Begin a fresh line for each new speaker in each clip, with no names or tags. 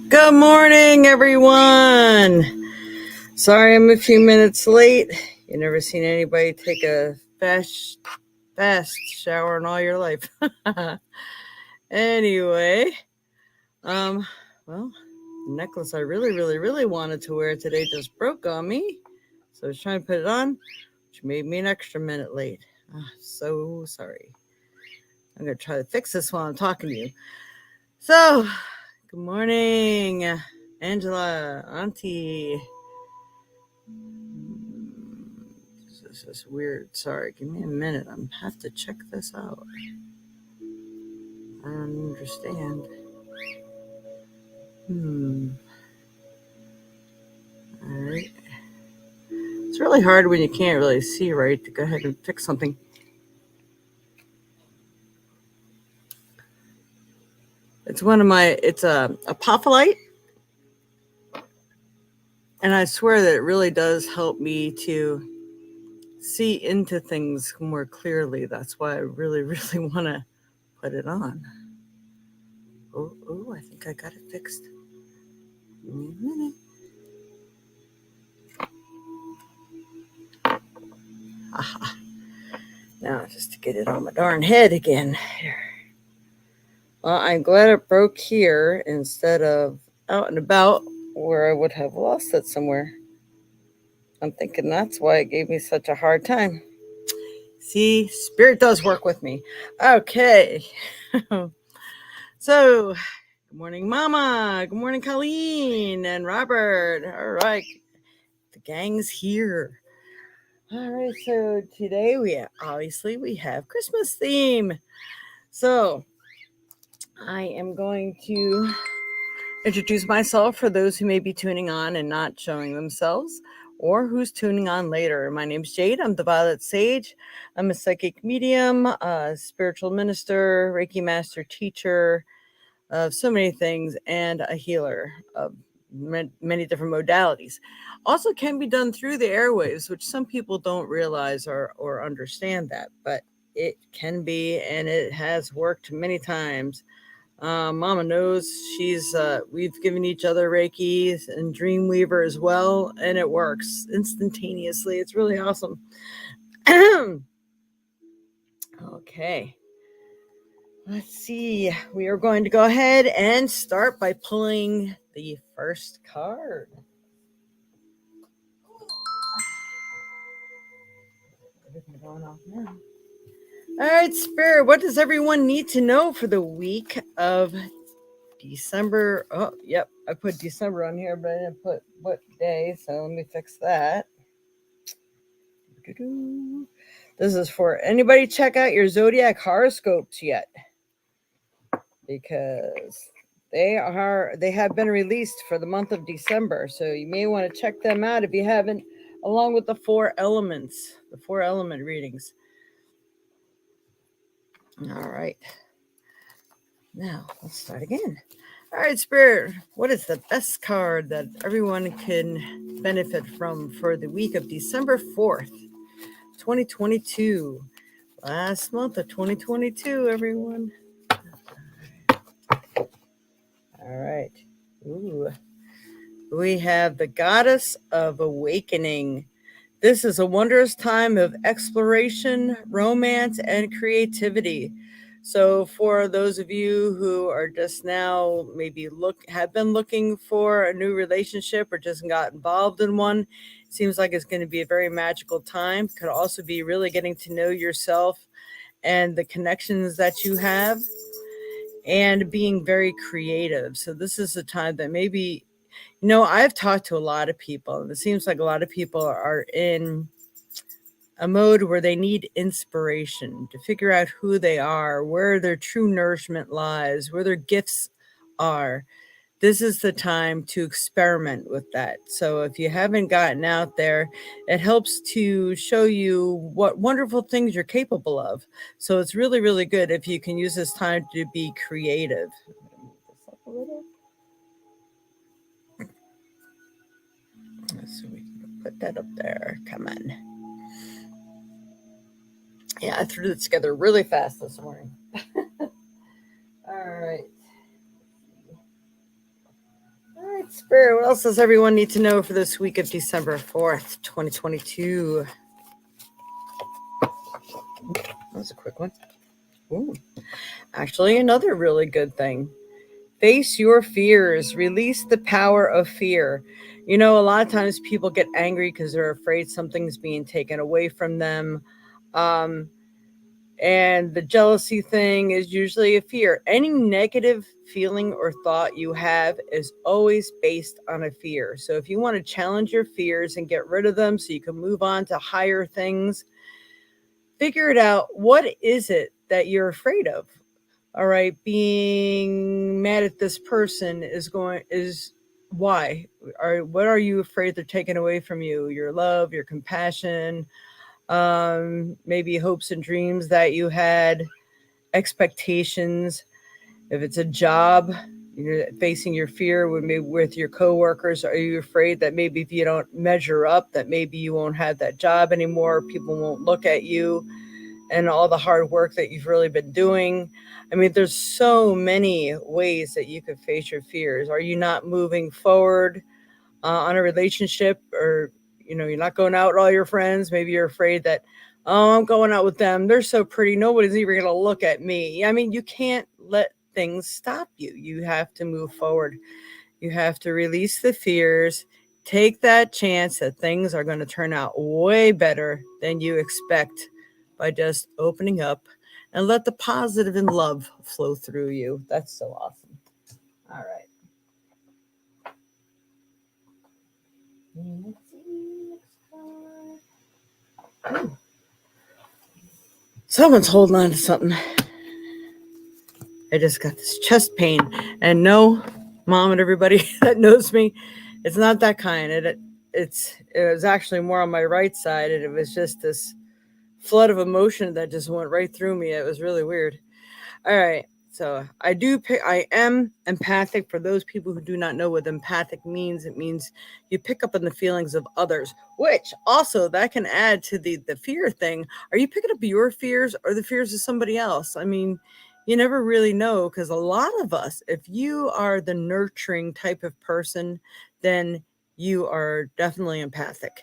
Good morning, everyone. Sorry I'm a few minutes late. You never seen anybody take a fast shower in all your life. Anyway, well, the necklace I really wanted to wear today just broke on me. So I was trying to put it on, which made me an extra minute late. So sorry. I'm going to try to fix this while I'm talking to you. So, good morning, Angela, Auntie. This is weird. Sorry, give me a minute. I have to check this out. I don't understand. Alright. It's really hard when you can't really see right to go ahead and fix something. It's a apophyllite. And I swear that it really does help me to see into things more clearly. That's why I really want to put it on. Oh, I think I got it fixed. Give me a minute. Aha. Now, just to get it on my darn head again. Here. Well, I'm glad it broke here instead of out and about where I would have lost it somewhere. I'm thinking that's why it gave me such a hard time. See, spirit does work with me. Okay. So, good morning, Mama. Good morning, Colleen and Robert. All right. The gang's here. All right. So today we have Christmas theme. So I am going to introduce myself for those who may be tuning on and not showing themselves, or who's tuning on later. My name's Jade. I'm the Violet Sage. I'm a psychic medium, a spiritual minister, Reiki master teacher of so many things, and a healer of many different modalities. Also can be done through the airwaves, which some people don't realize or understand that, but it can be, and it has worked many times. Mama knows we've given each other Reiki and Dreamweaver as well, and it works instantaneously. It's really awesome. Okay. Let's see. We are going to go ahead and start by pulling the first card. Everything going off now. All right, Spirit, what does everyone need to know for the week of December? Oh, yep. I put December on here, but I didn't put what day, so let me fix that. This is for anybody check out your zodiac horoscopes yet, because they have been released for the month of December, so you may want to check them out if you haven't, along with the 4 element readings. All right, now let's start again. All right, Spirit, what is the best card that everyone can benefit from for the week of December 4th, 2022? Last month of 2022, everyone. All right. Ooh. We have the Goddess of Awakening. This is a wondrous time of exploration, romance, and creativity. So for those of you who are just now maybe have been looking for a new relationship or just got involved in one, it seems like it's going to be a very magical time. Could also be really getting to know yourself and the connections that you have, and being very creative. So this is a time that maybe, I've talked to a lot of people, and it seems like a lot of people are in a mode where they need inspiration to figure out who they are, where their true nourishment lies, where their gifts are. This is the time to experiment with that. So if you haven't gotten out there, it helps to show you what wonderful things you're capable of. So it's really good if you can use this time to be creative. So we can put that up there. Come on. Yeah, I threw it together really fast this morning. All right. Spirit, what else does everyone need to know for this week of December 4th, 2022? That was a quick one. Ooh. Actually, another really good thing. Face your fears. Release the power of fear. You know, a lot of times people get angry because they're afraid something's being taken away from them. And the jealousy thing is usually a fear. Any negative feeling or thought you have is always based on a fear. So if you want to challenge your fears and get rid of them so you can move on to higher things, figure it out. What is it that you're afraid of? All right, being mad at this person is why? What are you afraid they're taking away from you? Your love, your compassion, maybe hopes and dreams that you had, expectations. If it's a job, you're facing your fear with your coworkers. Are you afraid that maybe if you don't measure up, that maybe you won't have that job anymore? People won't look at you and all the hard work that you've really been doing. I mean, there's so many ways that you could face your fears. Are you not moving forward on a relationship, or you're not going out with all your friends? Maybe you're afraid that, oh, I'm going out with them, they're so pretty, nobody's even going to look at me. I mean, you can't let things stop you. You have to move forward. You have to release the fears. Take that chance that things are going to turn out way better than you expect by just opening up and let the positive and love flow through you. That's so awesome. All right. Let's see. Ooh. Someone's holding on to something. I just got this chest pain. And no, Mom and everybody that knows me, it's not that kind. It was actually more on my right side, and it was just this flood of emotion that just went right through me. It was really weird. All right. So I am empathic. For those people who do not know what empathic means, it means you pick up on the feelings of others, which also that can add to the fear thing. Are you picking up your fears or the fears of somebody else? I mean, you never really know, because a lot of us, if you are the nurturing type of person, then you are definitely empathic,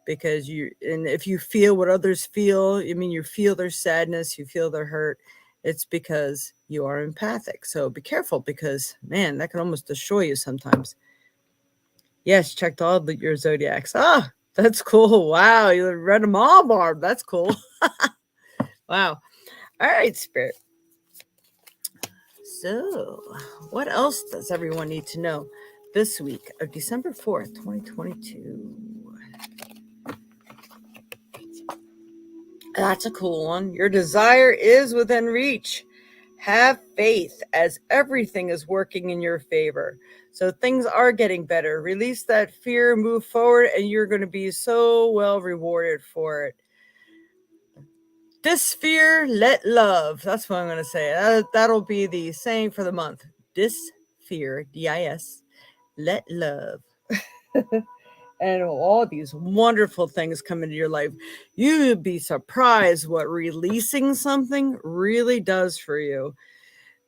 because and if you feel what others feel, I mean, you feel their sadness, you feel their hurt, it's because you are empathic. So be careful, because man, that can almost destroy you sometimes. Yes, checked all your zodiacs. Ah, that's cool. Wow, you read them all, Barb. That's cool. Wow. All right, Spirit. So, what else does everyone need to know this week of December 4th, 2022? That's a cool one. Your desire is within reach. Have faith, as everything is working in your favor. So things are getting better. Release that fear, move forward, and you're going to be so well rewarded for it. Dis fear, let love. That's what I'm going to say. That'll be the saying for the month. Dis fear, D-I-S, let love. And all these wonderful things come into your life. You'd be surprised what releasing something really does for you.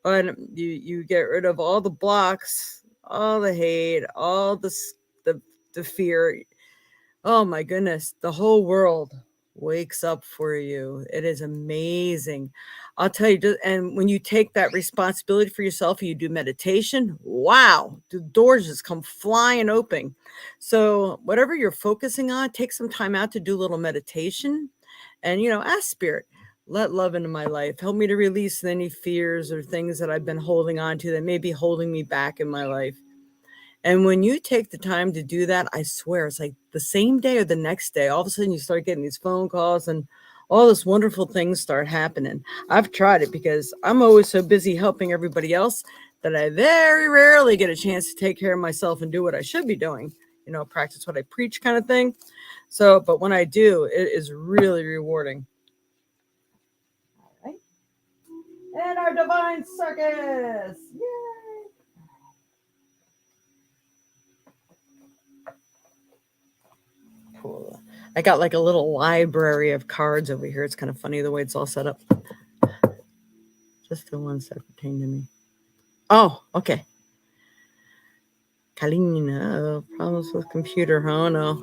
And you get rid of all the blocks, all the hate, all the fear. Oh my goodness, the whole world wakes up for you. It is amazing. I'll tell you, and when you take that responsibility for yourself, you do meditation, wow, the doors just come flying open. So whatever you're focusing on, take some time out to do a little meditation, and ask Spirit, let love into my life. Help me to release any fears or things that I've been holding on to that may be holding me back in my life. And when you take the time to do that, I swear, it's like the same day or the next day, all of a sudden you start getting these phone calls and all this wonderful things start happening. I've tried it because I'm always so busy helping everybody else that I very rarely get a chance to take care of myself and do what I should be doing, practice what I preach kind of thing. So, but when I do, it is really rewarding. All right. And our divine circus. Yay! Cool. I got like a little library of cards over here. It's kind of funny the way it's all set up. Just the ones that pertain to me. Oh, okay. Colleen, problems with computer, huh? No.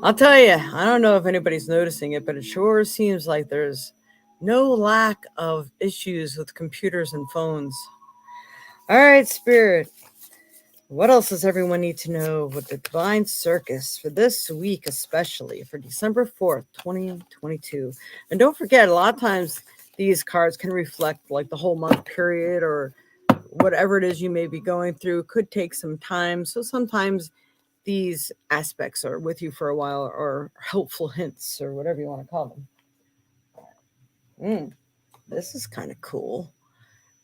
I'll tell you, I don't know if anybody's noticing it, but it sure seems like there's no lack of issues with computers and phones. All right, Spirit. What else does everyone need to know with the Divine Circus for this week, especially for December 4th, 2022? And don't forget, a lot of times these cards can reflect like the whole month period or whatever it is you may be going through. It could take some time. So sometimes these aspects are with you for a while or helpful hints or whatever you want to call them. This is kind of cool.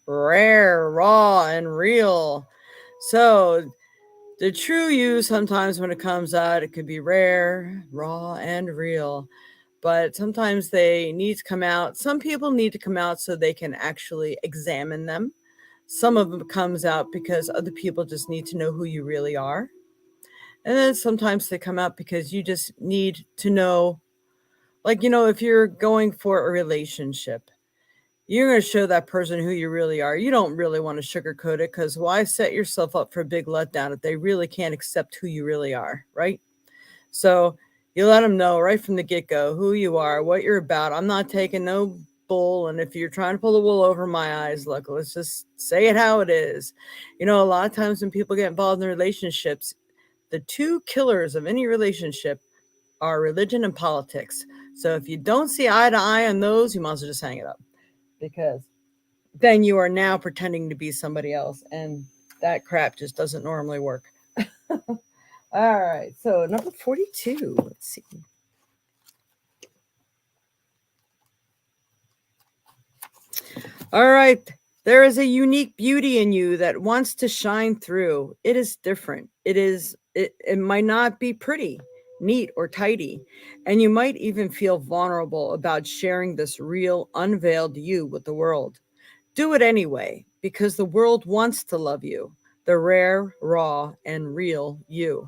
Rare, raw, and real. So the true you, sometimes when it comes out, it could be rare, raw, and real. But sometimes they need to come out. Some people need to come out so they can actually examine them. Some of them comes out because other people just need to know who you really are. And then sometimes they come out because you just need to know, like, if you're going for a relationship, you're going to show that person who you really are. You don't really want to sugarcoat it, because why set yourself up for a big letdown if they really can't accept who you really are, right? So you let them know right from the get-go who you are, what you're about. I'm not taking no bull, and if you're trying to pull the wool over my eyes, look, let's just say it how it is. A lot of times when people get involved in relationships, the two killers of any relationship are religion and politics. So if you don't see eye to eye on those, you might as well just hang it up, because then you are now pretending to be somebody else, and that crap just doesn't normally work. All right, so number 42. Let's see. All right, there is a unique beauty in you that wants to shine through. It is different. It might not be pretty, neat, or tidy, and you might even feel vulnerable about sharing this real, unveiled you with the world. Do it anyway, because the world wants to love you, the rare, raw, and real you.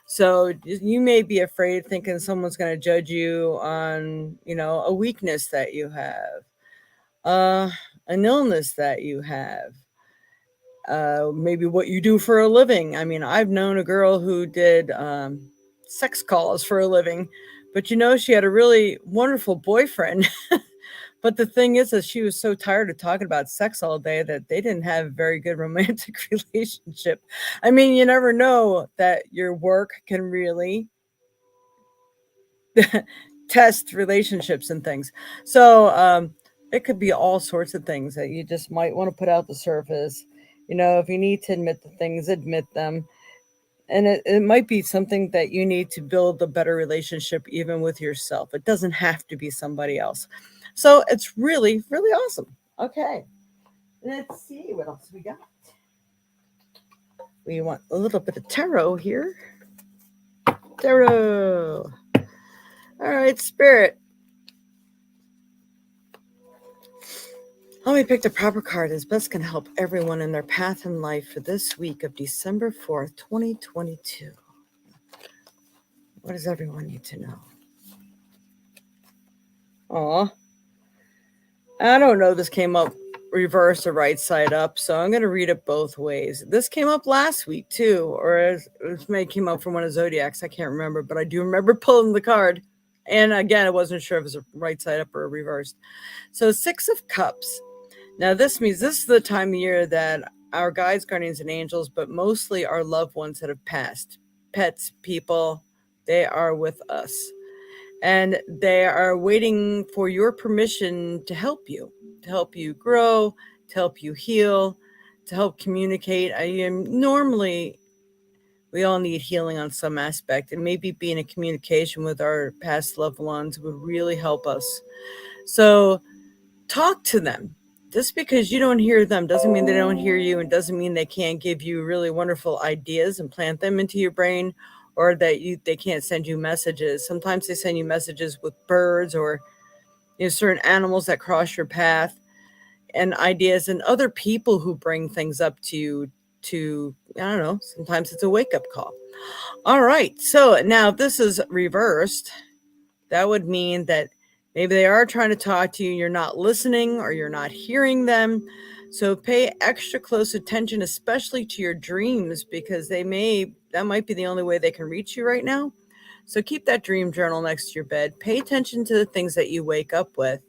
So you may be afraid, thinking someone's going to judge you on, a weakness that you have, uh, an illness that you have, maybe what you do for a living. I mean, I've known a girl who did sex calls for a living, but she had a really wonderful boyfriend. But the thing is that she was so tired of talking about sex all day that they didn't have a very good romantic relationship. I mean, you never know that your work can really test relationships and things. So it could be all sorts of things that you just might want to put out the surface. If you need to admit the things, admit them. And it might be something that you need to build a better relationship even with yourself. It doesn't have to be somebody else. So it's really, really awesome. Okay. Let's see what else we got. We want a little bit of tarot here. Tarot. All right, Spirit. Let me pick the proper card as best can help everyone in their path in life for this week of December 4th, 2022. What does everyone need to know? Aw. I don't know. This came up reverse or right side up, so I'm going to read it both ways. This came up last week too, or it may came up from one of Zodiacs. I can't remember, but I do remember pulling the card. And again, I wasn't sure if it was a right side up or a reversed. So 6 of Cups. Now this means this is the time of year that our guides, guardians, and angels, but mostly our loved ones that have passed, pets, people, they are with us. And they are waiting for your permission to help you grow, to help you heal, to help communicate. Normally, we all need healing on some aspect, and maybe being in communication with our past loved ones would really help us. So talk to them. Just because you don't hear them doesn't mean they don't hear you, and doesn't mean they can't give you really wonderful ideas and plant them into your brain, or that they can't send you messages. Sometimes they send you messages with birds or certain animals that cross your path, and ideas, and other people who bring things up to you. To, I don't know, sometimes it's a wake-up call. All right, so now if this is reversed, that would mean that maybe they are trying to talk to you, you're not listening, or you're not hearing them. So pay extra close attention, especially to your dreams, because that might be the only way they can reach you right now. So keep that dream journal next to your bed. Pay attention to the things that you wake up with.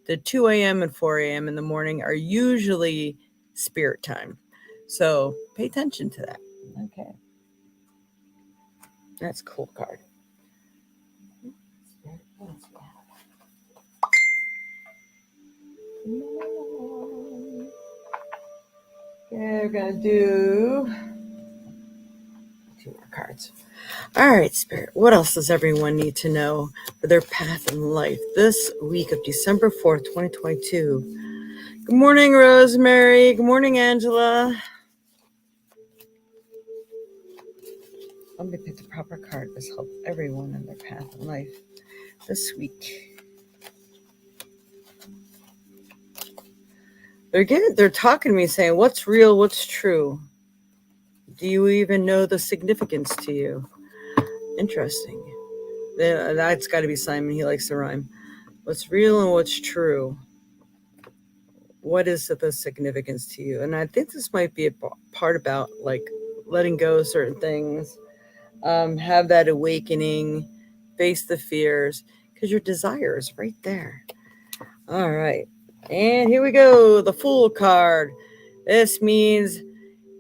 The 2 a.m. and 4 a.m. in the morning are usually spirit time. So pay attention to that. Okay. That's a cool card. Okay, we're going to do 2 more cards. All right, Spirit, what else does everyone need to know for their path in life this week of December 4th, 2022? Good morning, Rosemary. Good morning, Angela. Let me pick the proper card. This helps everyone in their path in life this week. They're talking to me saying, what's real, what's true? Do you even know the significance to you? Interesting. That's got to be Simon. He likes to rhyme. What's real and what's true? What is the significance to you? And I think this might be a part about like letting go of certain things, have that awakening, face the fears, because your desire is right there. All right. And here we go. The Fool card. This means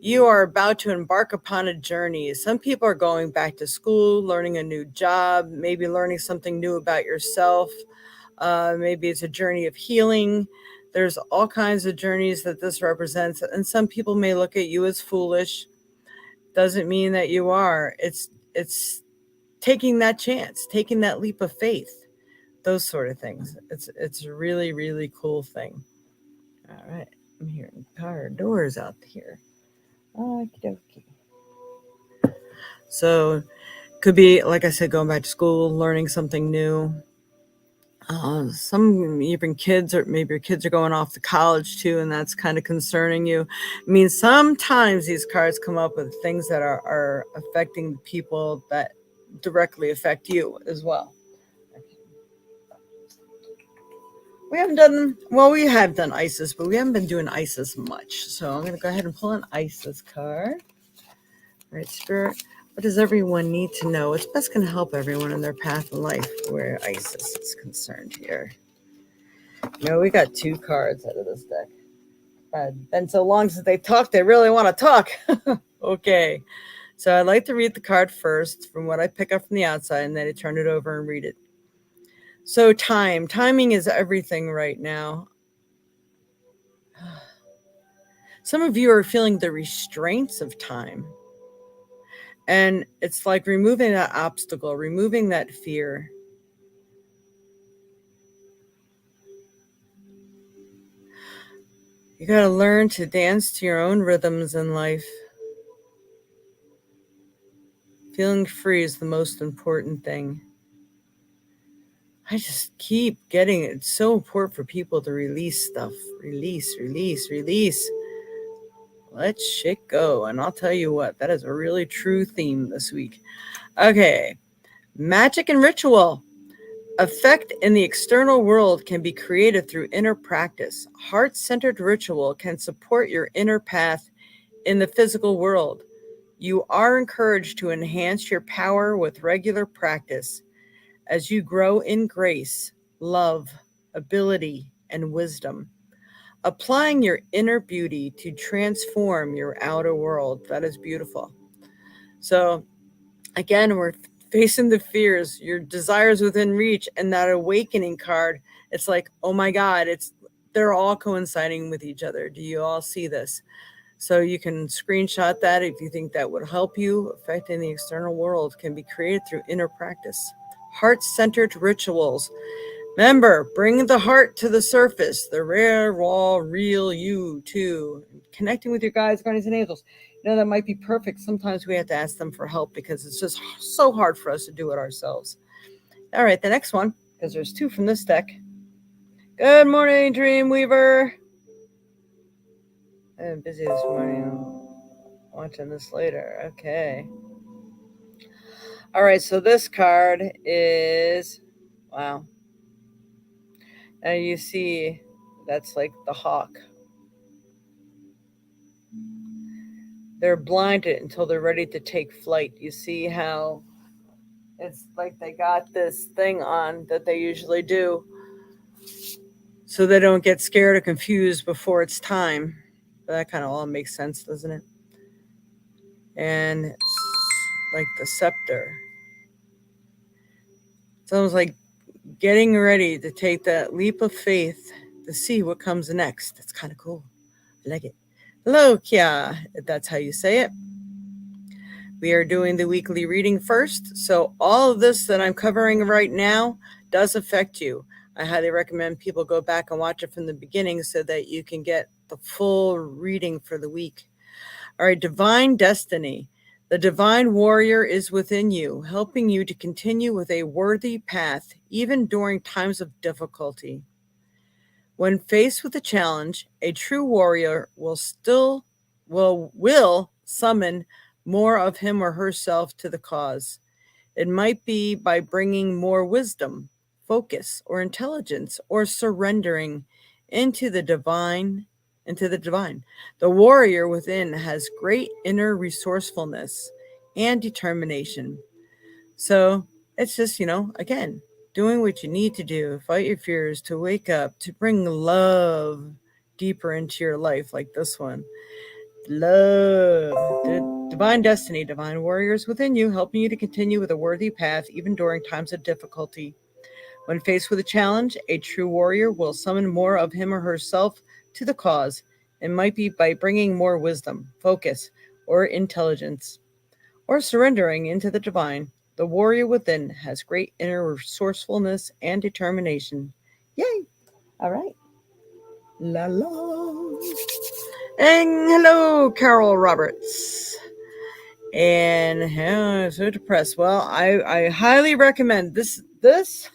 you are about to embark upon a journey. Some people are going back to school, learning a new job, maybe learning something new about yourself. Maybe it's a journey of healing. There's all kinds of journeys that this represents. And some people may look at you as foolish. Doesn't mean that you are. It's taking that chance, taking that leap of faith, those sort of things. It's a really, really cool thing. All right. I'm hearing car doors out here. Okie dokie. So could be, like I said, going back to school, learning something new. Some even kids, or maybe your kids are going off to college too, and that's kind of concerning you. I mean, sometimes these cards come up with things that are affecting the people that directly affect you as well. We have done ISIS, but we haven't been doing ISIS much. So I'm going to go ahead and pull an ISIS card. All right, Spirit, what does everyone need to know? What's best going to help everyone in their path in life where ISIS is concerned here? We got 2 cards out of this deck. Been so long since they talked, they really want to talk. Okay, so I'd like to read the card first from what I pick up from the outside, and then I turn it over and read it. So timing is everything right now. Some of you are feeling the restraints of time. And it's like removing that obstacle, removing that fear. You got to learn to dance to your own rhythms in life. Feeling free is the most important thing. I just keep getting it. It's so important for people to release stuff. Release. Let shit go. And I'll tell you what, that is a really true theme this week. Okay. Magic and ritual. Effect in the external world can be created through inner practice. Heart-centered ritual can support your inner path in the physical world. You are encouraged to enhance your power with regular practice as you grow in grace, love, ability, and wisdom. Applying your inner beauty to transform your outer world. That is beautiful. So, again, we're facing the fears, your desires within reach, and that awakening card. It's like, oh my God, they're all coinciding with each other. Do you all see this? So you can screenshot that if you think that would help you. Affecting the external world can be created through inner practice. Heart-centered rituals. Remember, bring the heart to the surface, the rare, raw, real you too. Connecting with your guides, guardians, and angels. That might be perfect. Sometimes we have to ask them for help because it's just so hard for us to do it ourselves. All right, the next one, because there's 2 from this deck. Good morning, Dreamweaver. I'm busy this morning. I'm watching this later. Okay. All right, so this card is, wow. Now you see that's like the hawk. they're blinded until they're ready to take flight. You see how it's like they got this thing on that they usually do so they don't get scared or confused before it's time. But that kind of all makes sense, doesn't it? And it's like the scepter. It's almost like getting ready to take that leap of faith to see what comes next. It's kind of cool. I like it. Hello, Kia, if that's how you say it. We are doing the weekly reading first, so all of this that I'm covering right now does affect you. I highly recommend people go back and watch it from the beginning so that you can get the full reading for the week. All right, divine destiny. The divine warrior is within you, helping you to continue with a worthy path, even during times of difficulty. When faced with a challenge, a true warrior will summon more of him or herself to the cause. It might be by bringing more wisdom, focus, or intelligence, or surrendering into the divine, into the divine. The warrior within has great inner resourcefulness and determination. So it's just, again, doing what you need to do, fight your fears, to wake up, to bring love deeper into your life, like this one. Love. Divine destiny, divine warriors within you, helping you to continue with a worthy path even during times of difficulty. When faced with a challenge, a true warrior will summon more of him or herself to the cause. It might be by bringing more wisdom, focus, or intelligence, or surrendering into the divine. The warrior within has great inner resourcefulness and determination. Yay! All right. La la. And hello, Carol Roberts. And so depressed. Well, I highly recommend this. This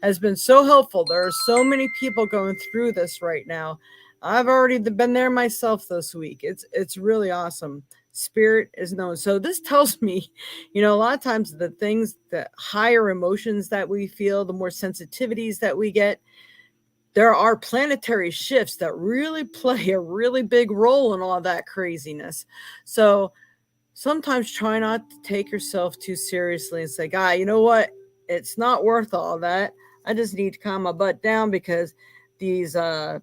has been so helpful. There are so many people going through this right now. I've already been there myself this week. It's really awesome. Spirit is known. So this tells me, a lot of times the things, the higher emotions that we feel, the more sensitivities that we get, there are planetary shifts that really play a really big role in all that craziness. So sometimes try not to take yourself too seriously and say, "Guy, you know what? It's not worth all that. I just need to calm my butt down because these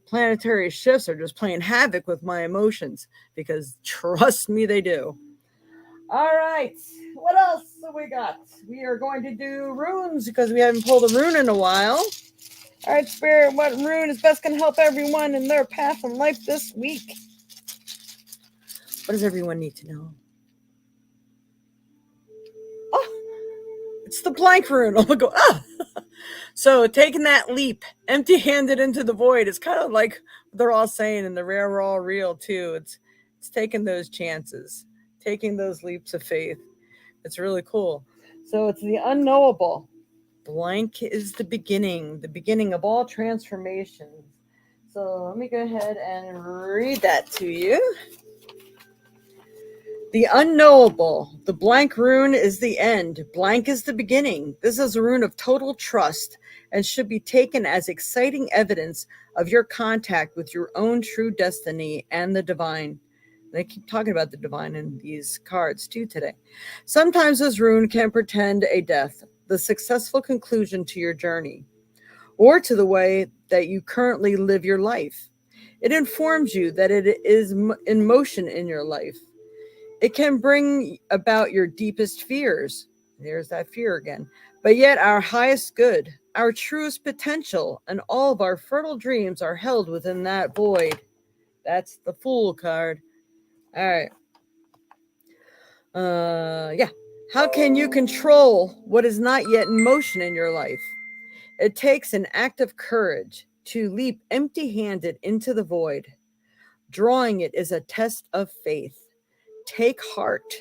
planetary shifts are just playing havoc with my emotions." Because trust me, they do. All right. What else have we got? We are going to do runes because we haven't pulled a rune in a while. All right, Spirit, what rune is best going to help everyone in their path in life this week? What does everyone need to know? Oh, it's the blank rune. Oh my god. Ah! So taking that leap, empty-handed into the void, is kind of like they're all saying in the Rare Raw Real too. It's taking those chances, taking those leaps of faith. It's really cool. So it's the unknowable. Blank is the beginning of all transformations. So let me go ahead and read that to you. The unknowable. The blank rune is the end. Blank is the beginning. This is a rune of total trust and should be taken as exciting evidence of your contact with your own true destiny and the divine. They keep talking about the divine in these cards too today. Sometimes this rune can portend a death, the successful conclusion to your journey, or to the way that you currently live your life. It informs you that it is in motion in your life. It can bring about your deepest fears. There's that fear again. But yet our highest good, our truest potential, and all of our fertile dreams are held within that void. That's the Fool card. All right. Yeah. How can you control what is not yet in motion in your life? It takes an act of courage to leap empty-handed into the void. Drawing it is a test of faith. Take heart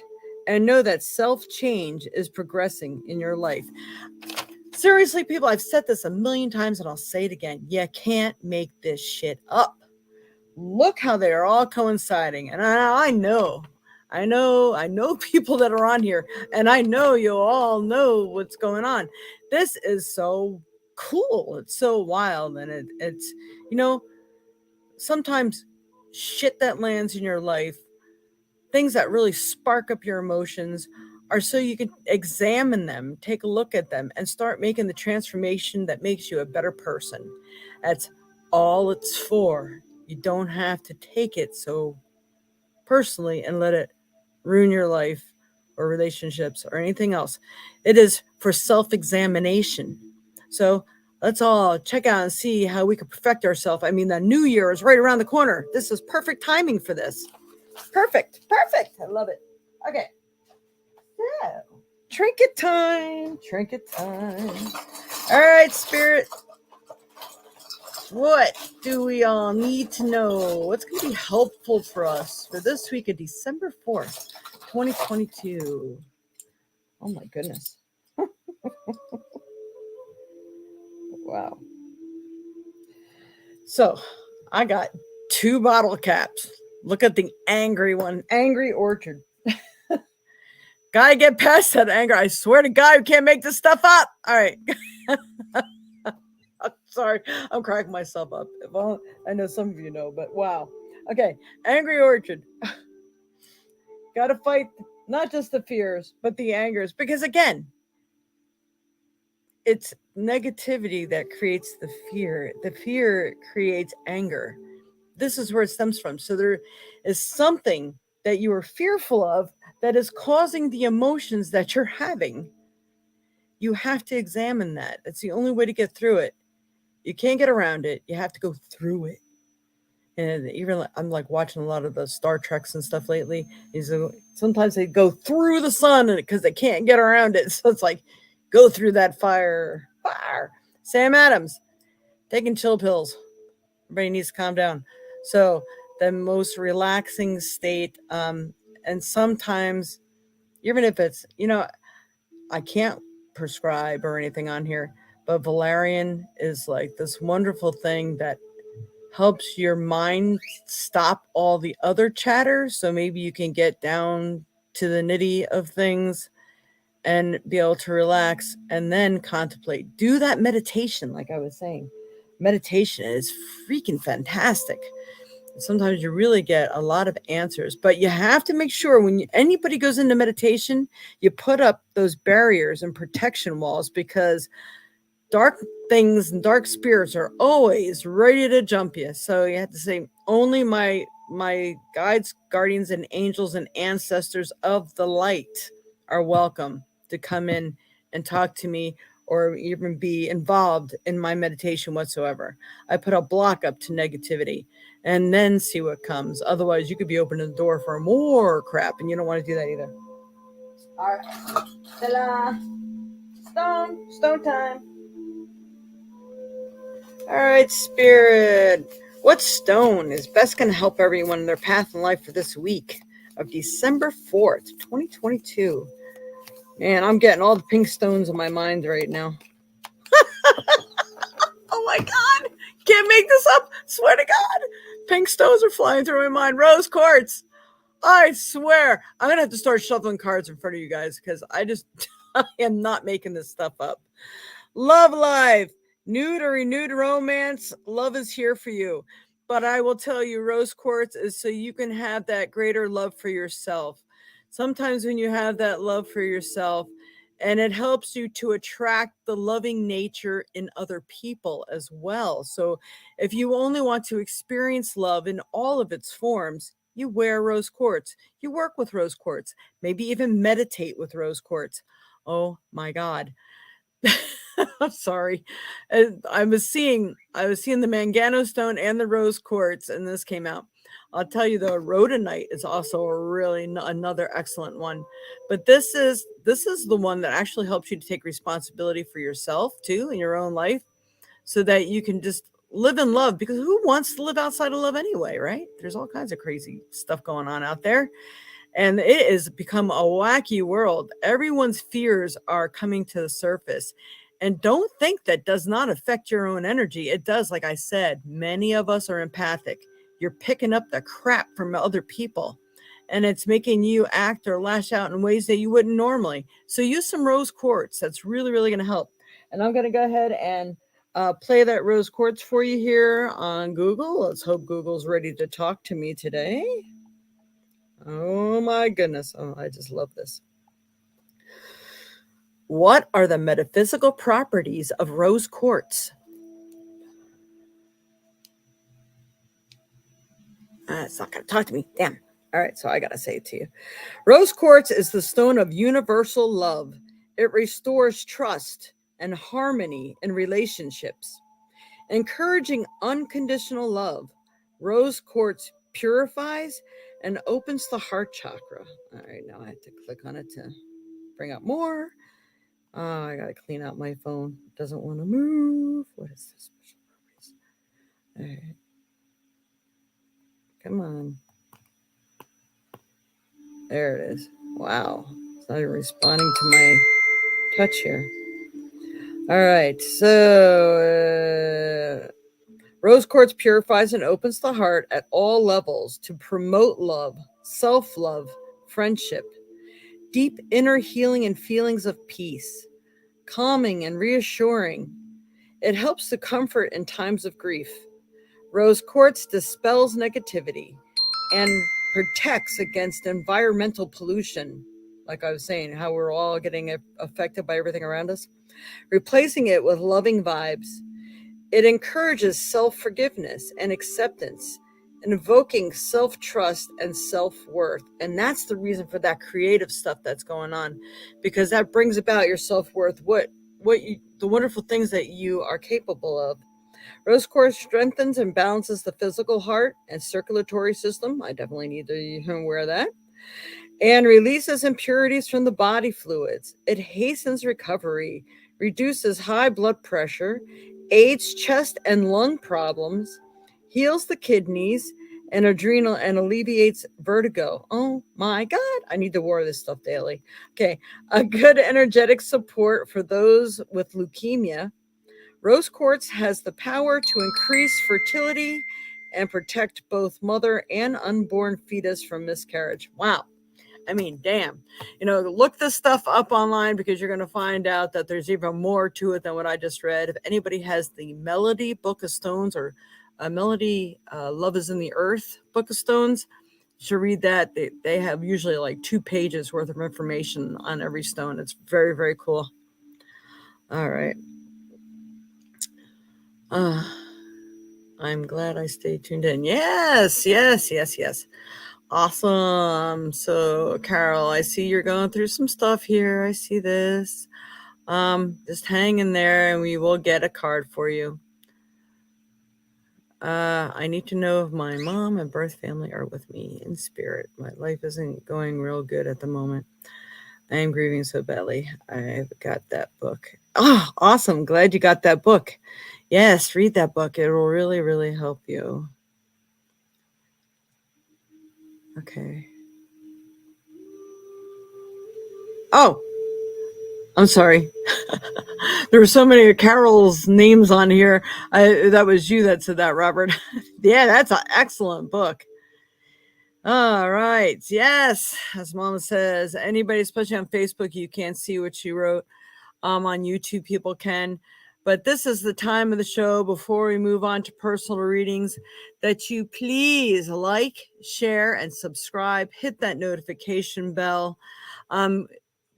and know that self-change is progressing in your life. Seriously, people, I've said this a million times and I'll say it again. You can't make this shit up. Look how they're all coinciding. And I know people that are on here, and I know you all know what's going on. This is so cool. It's so wild. And it's, sometimes shit that lands in your life, things that really spark up your emotions are so you can examine them, take a look at them, and start making the transformation that makes you a better person. That's all it's for. You don't have to take it so personally and let it ruin your life or relationships or anything else. It is for self-examination. So let's all check out and see how we can perfect ourselves. I mean, the new year is right around the corner. This is perfect timing for this. Perfect. I love it. Okay. So, trinket time. All right, Spirit. What do we all need to know? What's going to be helpful for us for this week of December 4th, 2022? Oh my goodness. Wow. So I got 2 bottle caps. Look at the angry one. Angry Orchard. Gotta get past that anger. I swear to God, we can't make this stuff up. All right. I'm sorry. I'm cracking myself up. I know some of you know, but wow. Okay. Angry Orchard. Gotta fight not just the fears, but the angers. Because again, it's negativity that creates the fear. The fear creates anger. This is where it stems from. So there is something that you are fearful of that is causing the emotions that you're having. You have to examine that. It's the only way to get through it. You can't get around it. You have to go through it. And even I'm like watching a lot of the Star Treks and stuff lately. Sometimes they go through the sun because they can't get around it. So it's like, go through that fire. Sam Adams taking chill pills. Everybody needs to calm down. So the most relaxing state, and sometimes even if it's, I can't prescribe or anything on here, but valerian is like this wonderful thing that helps your mind stop all the other chatter. So maybe you can get down to the nitty of things and be able to relax and then contemplate. Do that meditation, like I was saying. Meditation is freaking fantastic. Sometimes you really get a lot of answers, but you have to make sure when anybody goes into meditation, you put up those barriers and protection walls, because dark things and dark spirits are always ready to jump you. So you have to say, only my guides, guardians, and angels and ancestors of the light are welcome to come in and talk to me or even be involved in my meditation whatsoever. I put a block up to negativity and then see what comes. Otherwise, you could be opening the door for more crap, and you don't want to do that either. All right. Ta-da. Stone time. All right, Spirit. What stone is best going to help everyone in their path in life for this week of December 4th, 2022? Man, I'm getting all the pink stones in my mind right now. Oh my God. Can't make this up. Swear to God. Pink stones are flying through my mind. Rose quartz. I swear. I'm going to have to start shuffling cards in front of you guys because I am not making this stuff up. Love life. Nude or renewed romance, love is here for you. But I will tell you, rose quartz is so you can have that greater love for yourself. Sometimes when you have that love for yourself, and it helps you to attract the loving nature in other people as well. So if you only want to experience love in all of its forms, you wear rose quartz. You work with rose quartz, maybe even meditate with rose quartz. Oh my God. I'm sorry. I was seeing the Mangano stone and the rose quartz, and this came out. I'll tell you, the rhodonite is also a really another excellent one. But this is the one that actually helps you to take responsibility for yourself too in your own life, so that you can just live in love. Because who wants to live outside of love anyway, right? There's all kinds of crazy stuff going on out there. And it has become a wacky world. Everyone's fears are coming to the surface. And don't think that does not affect your own energy. It does. Like I said, many of us are empathic. You're picking up the crap from other people, and it's making you act or lash out in ways that you wouldn't normally. So use some rose quartz. That's really, really going to help. And I'm going to go ahead and play that rose quartz for you here on Google. Let's hope Google's ready to talk to me today. Oh my goodness. Oh, I just love this. What are the metaphysical properties of rose quartz? It's not going to talk to me. Damn. All right, so I got to say it to you. Rose quartz is the stone of universal love. It restores trust and harmony in relationships, encouraging unconditional love. Rose quartz purifies and opens the heart chakra. All right, now I have to click on it to bring up more. Oh, I got to clean out my phone. It doesn't want to move. What is this? All right. Come on. There it is. Wow. It's not even responding to my touch here. All right. So, rose quartz purifies and opens the heart at all levels to promote love, self love, friendship, deep inner healing and feelings of peace, calming and reassuring. It helps to comfort in times of grief. Rose quartz dispels negativity and protects against environmental pollution. Like I was saying, how we're all getting affected by everything around us, replacing it with loving vibes. It encourages self-forgiveness and acceptance, invoking self-trust and self-worth. And that's the reason for that creative stuff that's going on, because that brings about your self-worth, the wonderful things that you are capable of. Rose quartz strengthens and balances the physical heart and circulatory system. I definitely need to wear that. And releases impurities from the body fluids. It hastens recovery, reduces high blood pressure, aids chest and lung problems, heals the kidneys and adrenal, and alleviates vertigo. Oh my God, I need to wear this stuff daily. Okay, a good energetic support for those with leukemia. Rose quartz has the power to increase fertility and protect both mother and unborn fetus from miscarriage. Wow. I mean, damn. Look this stuff up online, because you're going to find out that there's even more to it than what I just read. If anybody has the Melody Book of Stones, or Melody Love is in the Earth Book of Stones, you should read that. They have usually like 2 pages worth of information on every stone. It's very, very cool. All right. I'm glad I stayed tuned in. Yes, yes, yes, yes. Awesome. So, Carol, I see you're going through some stuff here. I see this. Just hang in there and we will get a card for you. I need to know if my mom and birth family are with me in spirit. My life isn't going real good at the moment. I am grieving so badly. I've got that book. Oh, awesome. Glad you got that book. Yes, read that book. It will really, really help you. Okay. Oh, I'm sorry. There were so many of Carol's names on here. That was you that said that, Robert. Yeah, that's an excellent book. All right. Yes. As Mama says, anybody, especially on Facebook, you can't see what she wrote. On YouTube, people can. But this is the time of the show, before we move on to personal readings, that you please like, share, and subscribe. Hit that notification bell.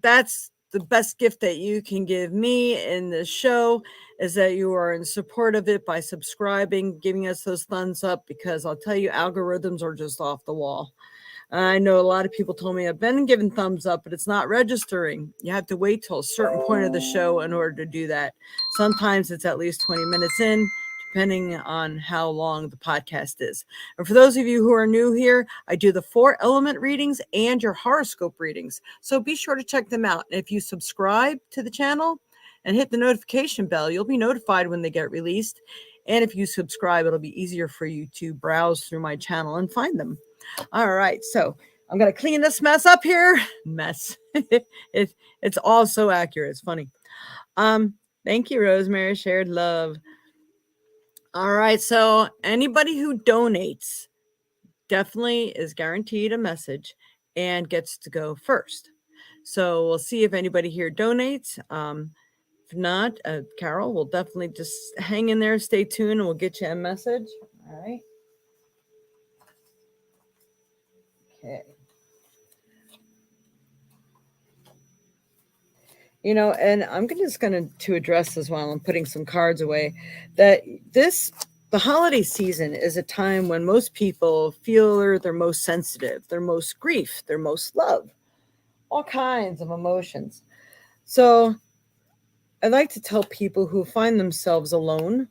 That's the best gift that you can give me in this show, is that you are in support of it by subscribing, giving us those thumbs up, because I'll tell you, algorithms are just off the wall. I know a lot of people told me I've been given thumbs up, but it's not registering. You have to wait till a certain point of the show in order to do that. Sometimes it's at least 20 minutes in, depending on how long the podcast is. And for those of you who are new here, I do the 4 element readings and your horoscope readings. So be sure to check them out. And if you subscribe to the channel and hit the notification bell, you'll be notified when they get released. And if you subscribe, it'll be easier for you to browse through my channel and find them. All right, so I'm going to clean this mess up here. Mess. It's all so accurate. It's funny. Thank you, Rosemary. Shared love. All right, so anybody who donates definitely is guaranteed a message and gets to go first. So we'll see if anybody here donates. If not, Carol will definitely just hang in there, stay tuned, and we'll get you a message. All right. Okay. And I'm just going to address this while I'm putting some cards away, that the holiday season is a time when most people feel they're most sensitive, they're most grief, they're most love, all kinds of emotions. So I'd like to tell people who find themselves alone,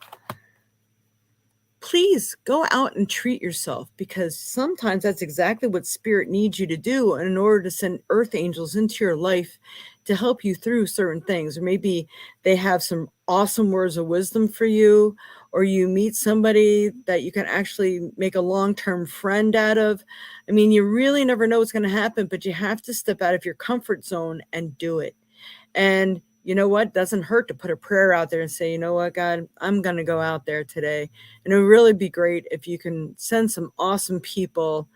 please go out and treat yourself, because sometimes that's exactly what spirit needs you to do in order to send earth angels into your life to help you through certain things. Or maybe they have some awesome words of wisdom for you, or you meet somebody that you can actually make a long-term friend out of. I mean, you really never know what's going to happen, but you have to step out of your comfort zone and do it. And you know what? Doesn't hurt to put a prayer out there and say, you know what, God, I'm going to go out there today. And it would really be great if you can send some awesome people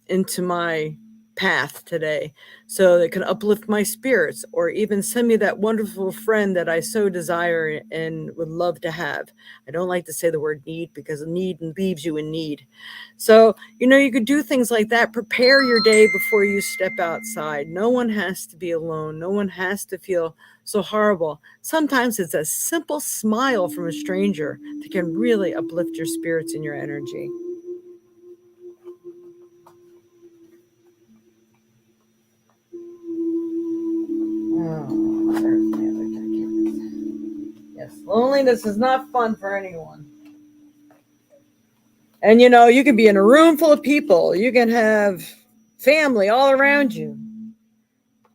into my path today so they can uplift my spirits, or even send me that wonderful friend that I so desire and would love to have. I don't like to say the word need, because need leaves you in need. So, you could do things like that. Prepare your day before you step outside. No one has to be alone. No one has to feel so horrible. Sometimes it's a simple smile from a stranger that can really uplift your spirits and your energy. Oh, there's my other deck. Yes, loneliness is not fun for anyone. And you can be in a room full of people. You can have family all around you.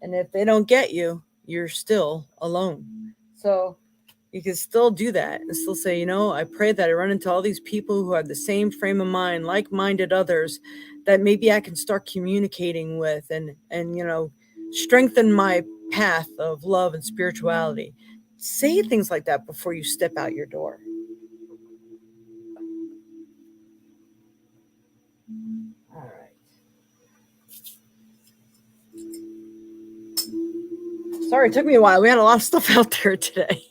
And if they don't get you, you're still alone. So you can still do that and still say, I pray that I run into all these people who have the same frame of mind, like-minded others that maybe I can start communicating with, and strengthen my path of love and spirituality. Say things like that before you step out your door. All right. Sorry, it took me a while. We had a lot of stuff out there today.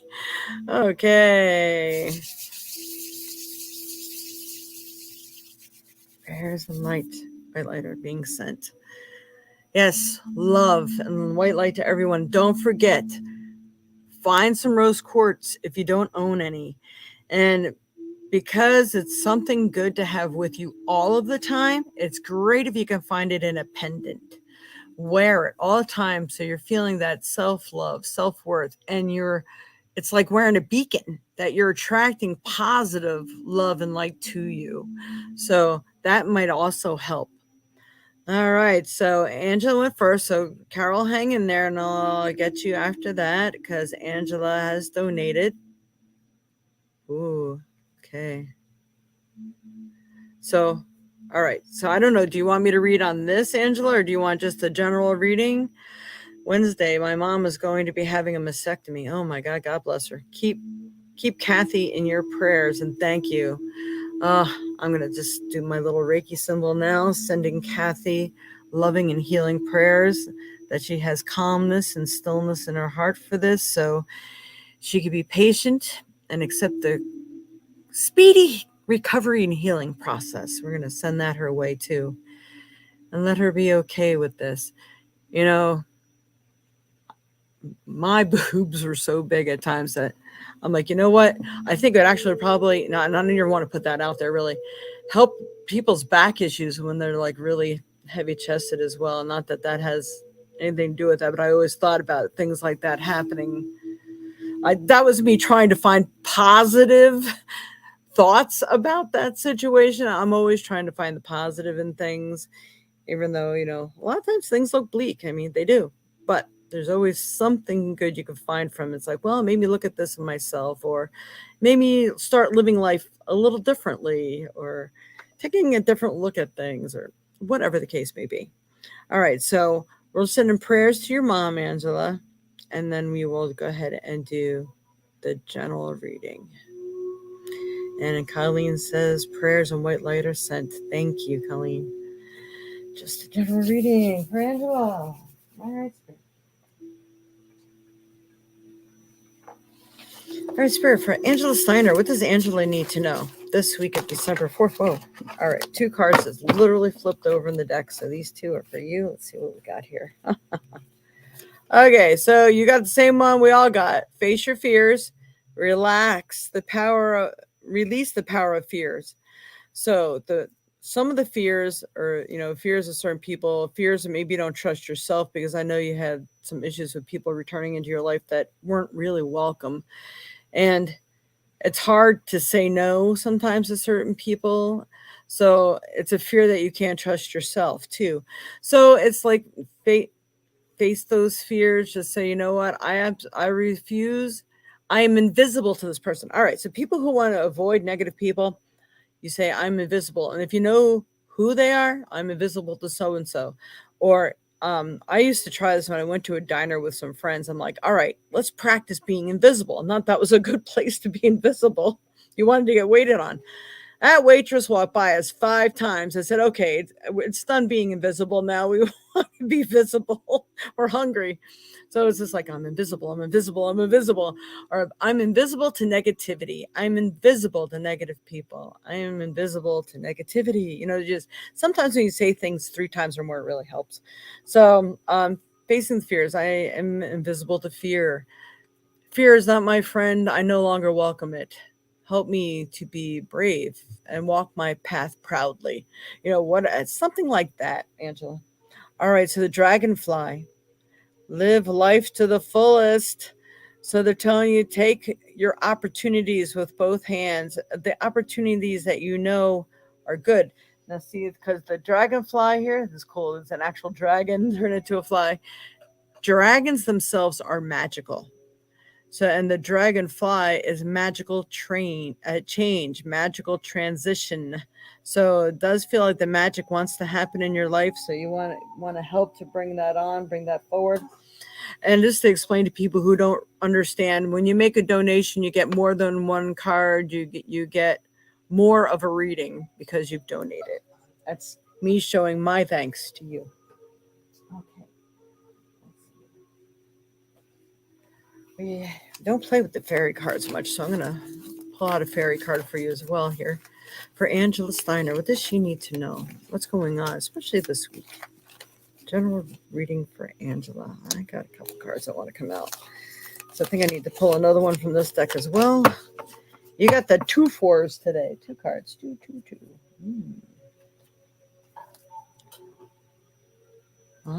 Okay. Prayers and light. White light are being sent. Yes, love and white light to everyone. Don't forget, find some rose quartz if you don't own any. And because it's something good to have with you all of the time, it's great if you can find it in a pendant. Wear it all the time so you're feeling that self-love, self-worth, and it's like wearing a beacon that you're attracting positive love and light to you. So that might also help. All right, so Angela went first. So Carol, hang in there, and I'll get you after that because Angela has donated. Ooh, okay. So, all right. So I don't know. Do you want me to read on this, Angela, or do you want just a general reading? Wednesday, my mom is going to be having a mastectomy. Oh my God, God bless her. Keep Kathy in your prayers, and thank you. I'm going to just do my little Reiki symbol now, sending Kathy loving and healing prayers, that she has calmness and stillness in her heart for this, so she could be patient and accept the speedy recovery and healing process. We're going to send that her way too, and let her be okay with this. My boobs were so big at times that I'm like, you know what? I think it actually probably, not even want to put that out there, really help people's back issues when they're like really heavy chested as well. Not that that has anything to do with that, but I always thought about things like that happening. That was me trying to find positive thoughts about that situation. I'm always trying to find the positive in things, even though, a lot of times things look bleak. I mean, they do, but there's always something good you can find from it. It's like, well, it made me look at this in myself, or made me start living life a little differently, or taking a different look at things, or whatever the case may be. All right, so we'll send in prayers to your mom, Angela, and then we will go ahead and do the general reading. And Colleen says prayers and white light are sent. Thank you, Colleen. Just a general reading for Angela. All right, Spirit. All right, Spirit, for Angela Steiner, what does Angela need to know this week of December 4th? Whoa. All right, 2 cards that's literally flipped over in the deck. So these 2 are for you. Let's see what we got here. Okay, so you got the same one we all got. Face your fears, relax the power of, release the power of fears. So the some of the fears or fears of certain people, fears that maybe you don't trust yourself, because I know you had some issues with people returning into your life that weren't really welcome. And it's hard to say no sometimes to certain people. So it's a fear that you can't trust yourself too. So it's like face those fears. Just say, you know what, I refuse. I am invisible to this person. All right. So people who want to avoid negative people, you say, I'm invisible. And if you know who they are, I'm invisible to so and so. Or I used to try this when I went to a diner with some friends. I'm like, all right, let's practice being invisible. Not that was a good place to be invisible. You wanted to get waited on. That waitress walked by us 5 times. I said, okay, it's done being invisible. Now we want to be visible. We're hungry. So it's just like, I'm invisible, I'm invisible, I'm invisible. Or I'm invisible to negativity. I'm invisible to negative people. I am invisible to negativity. Just sometimes when you say things 3 times or more, it really helps. So facing the fears, I am invisible to fear. Fear is not my friend. I no longer welcome it. Help me to be brave and walk my path proudly. What? Something like that, Angela. All right. So the dragonfly, live life to the fullest. So they're telling you, take your opportunities with both hands. The opportunities that are good. Now, see, because the dragonfly here, this is cool. It's an actual dragon turned into a fly. Dragons themselves are magical. So, and the dragonfly is magical change, magical transition. So it does feel like the magic wants to happen in your life. So you want to help to bring that on, bring that forward. And just to explain to people who don't understand, when you make a donation, you get more than one card. You get more of a reading because you've donated. That's me showing my thanks to you. Okay. We don't play with the fairy cards much, so I'm going to pull out a fairy card for you as well here. For Angela Steiner, what does she need to know? What's going on, especially this week? General reading for Angela. I got a couple cards that want to come out. So I think I need to pull another one from this deck as well. You got the 2 4s today. 2 cards. 2, 2, 2.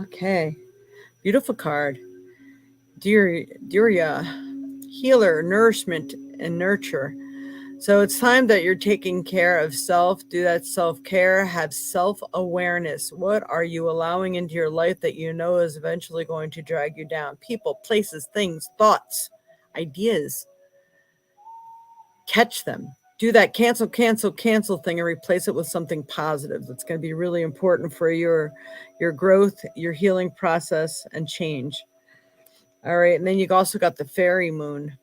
Okay. Beautiful card. Duria, healer, nourishment, and nurture. So it's time that you're taking care of self. Do that self-care. Have self-awareness. What are you allowing into your life that you know is eventually going to drag you down? People, places, things, thoughts, ideas. Catch them. Do that cancel thing and replace it with something positive. That's going to be really important for your growth, your healing process, and change. All right. And then you also got the fairy moon.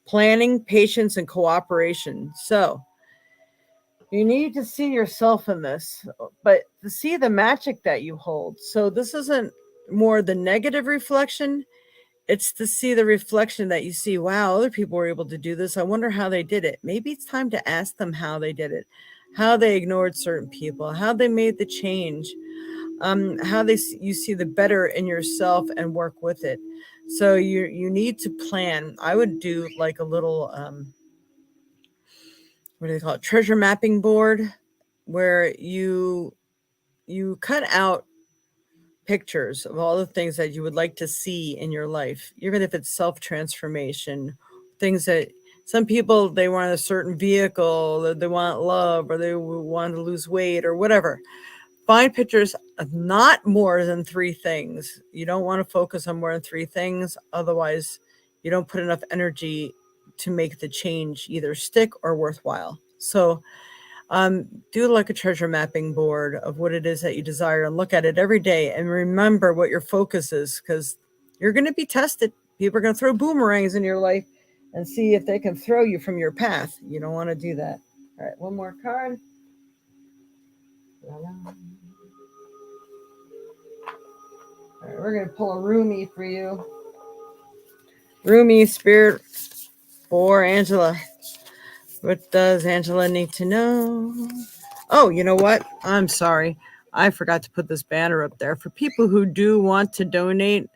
Planning, patience, and cooperation. So you need to see yourself in this, but to see the magic that you hold. So this isn't more the negative reflection. It's to see the reflection that you see, wow, other people were able to do this. I wonder how they did it. Maybe it's time to ask them how they did it, how they ignored certain people, how they made the change, how you see the better in yourself and work with it. So you need to plan. I would do like a little what do they call it, treasure mapping board, where you cut out pictures of all the things that you would like to see in your life, even if it's self-transformation, things that some people, they want a certain vehicle, or they want love, or they want to lose weight or whatever. Find pictures of not more than 3 things. You don't want to focus on more than 3 things. Otherwise, you don't put enough energy to make the change either stick or worthwhile. So do like a treasure mapping board of what it is that you desire and look at it every day and remember what your focus is, because you're going to be tested. People are going to throw boomerangs in your life and see if they can throw you from your path. You don't want to do that. All right, one more card. All right, we're going to pull a Rumi for you. Rumi spirit for Angela. What does Angela need to know? Oh, you know what? I'm sorry. I forgot to put this banner up there. For people who do want to donate,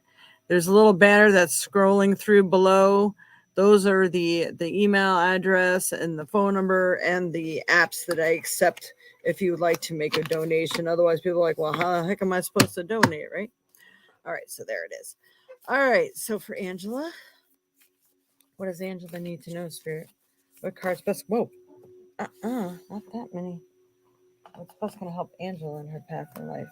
There's a little banner that's scrolling through below. Those are the email address and the phone number and the apps that I accept if you would like to make a donation. Otherwise, people are like, well, how the heck am I supposed to donate, right? All right, so there it is. All right, so for Angela, what does Angela need to know, Spirit? What card's best? Whoa, not that many. What's best going to help Angela in her path in life?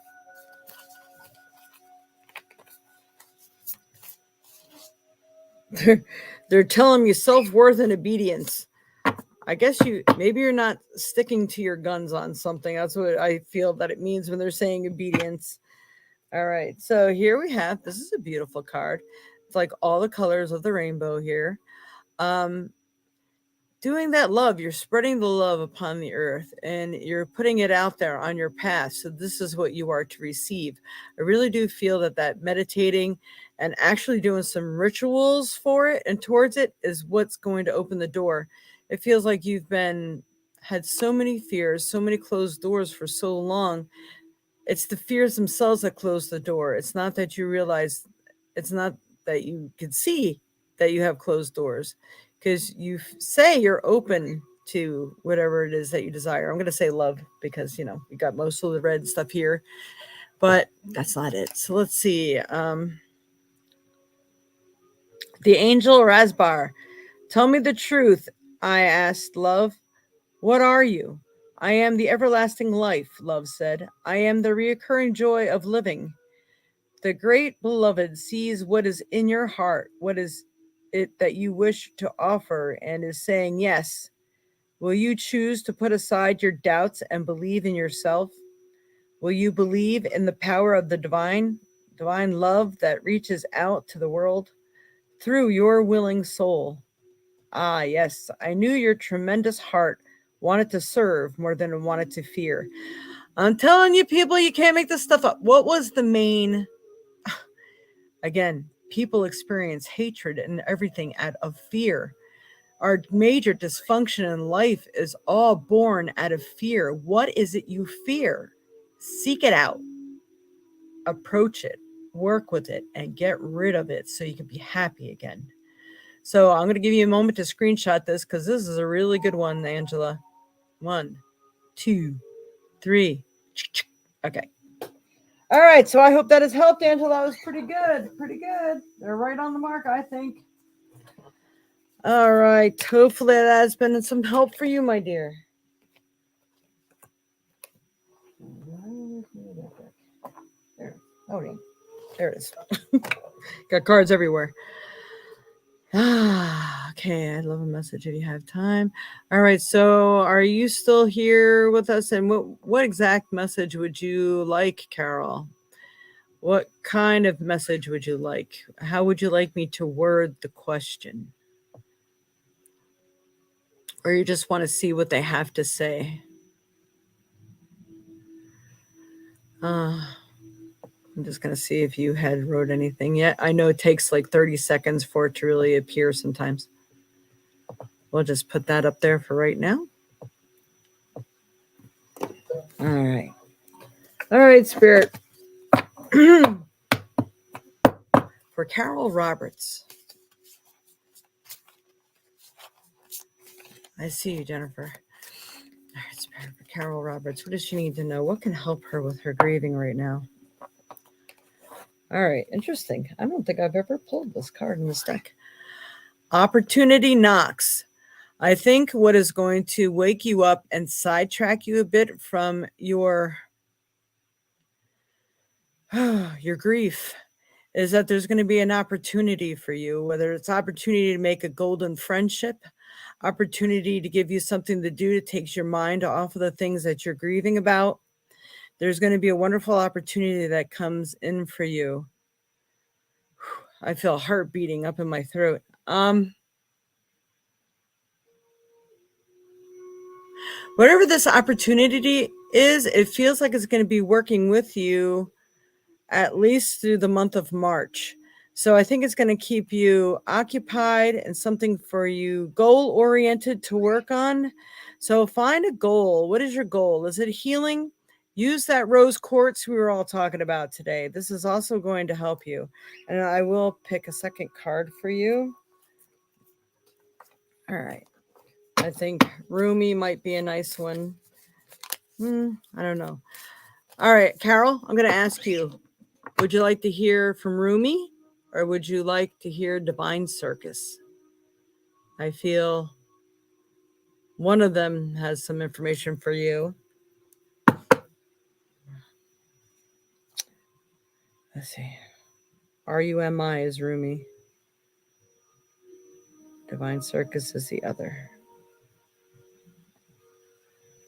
They're telling you self-worth and obedience. I guess maybe you're not sticking to your guns on something. That's what I feel that it means when they're saying obedience. All right, so here we have, this is a beautiful card. It's like all the colors of the rainbow here. Doing that love, you're spreading the love upon the earth and you're putting it out there on your path. So this is what you are to receive. I really do feel that meditating and actually doing some rituals for it and towards it is what's going to open the door. It feels like you've had so many fears, so many closed doors for so long. It's the fears themselves that close the door. It's not that you realize, it's not that you can see that you have closed doors, because you say you're open to whatever it is that you desire. I'm going to say love because, you got most of the red stuff here, but that's not it. So let's see. The angel Rasbar, tell me the truth. I asked love. What are you? I am the everlasting life, love said. I am the reoccurring joy of living. The great beloved sees what is in your heart, what is it that you wish to offer, and is saying yes. Will you choose to put aside your doubts and believe in yourself? Will you believe in the power of the divine love that reaches out to the world through your willing soul? Ah, yes, I knew your tremendous heart wanted to serve more than it wanted to fear. I'm telling you, people, you can't make this stuff up. What was the main... Again, people experience hatred and everything out of fear. Our major dysfunction in life is all born out of fear. What is it you fear? Seek it out, approach it, work with it, and get rid of it so you can be happy again. So I'm going to give you a moment to screenshot this because this is a really good one, Angela. 1, 2, 3. Okay. All right, so I hope that has helped, Angela. That was pretty good. Pretty good. They're right on the mark, I think. All right. Hopefully that has been some help for you, my dear. There it is. Got cards everywhere. Okay, I'd love a message if you have time. All right, so are you still here with us? And what exact message would you like, Carol? What kind of message would you like? How would you like me to word the question? Or you just want to see what they have to say? I'm just going to see if you had wrote anything yet. I know it takes like 30 seconds for it to really appear sometimes. We'll just put that up there for right now. All right. All right, Spirit. For Carol Roberts. I see you, Jennifer. All right, Spirit. For Carol Roberts. What does she need to know? What can help her with her grieving right now? All right, interesting. I don't think I've ever pulled this card in this deck. Opportunity knocks. I think what is going to wake you up and sidetrack you a bit from your grief is that there's going to be an opportunity for you, whether it's opportunity to make a golden friendship, opportunity to give you something to do that takes your mind off of the things that you're grieving about. There's going to be a wonderful opportunity that comes in for you. I feel heart beating up in my throat. Whatever this opportunity is, it feels like it's going to be working with you at least through the month of March. So I think it's going to keep you occupied and something for you goal-oriented to work on. So find a goal. What is your goal? Is it healing? use that rose quartz we were all talking about today. This is also going to help you. And I will pick a second card for you. All right. I think Rumi might be a nice one. I don't know. All right, Carol, I'm going to ask you, would you like to hear from Rumi or would you like to hear Divine Circus? I feel one of them has some information for you. Let's see. RUMI is Rumi. Divine Circus is the other.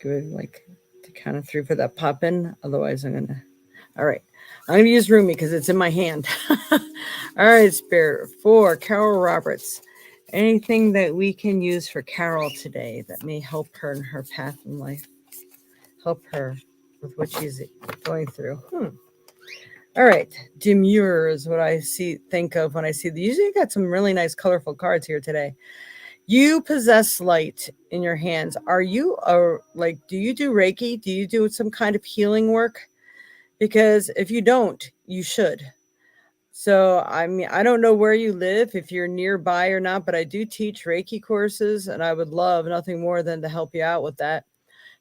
Good, like to count of 3 for that pop in. Otherwise, I'm gonna. All right, I'm gonna use Rumi because it's in my hand. All right, Spirit for Carol Roberts. Anything that we can use for Carol today that may help her in her path in life, help her with what she's going through. All right, demure is what I think of when I see the. Usually, you got some really nice, colorful cards here today. You possess light in your hands. Are you do you do Reiki? Do you do some kind of healing work? Because if you don't, you should. So, I mean, I don't know where you live, if you're nearby or not, but I do teach Reiki courses and I would love nothing more than to help you out with that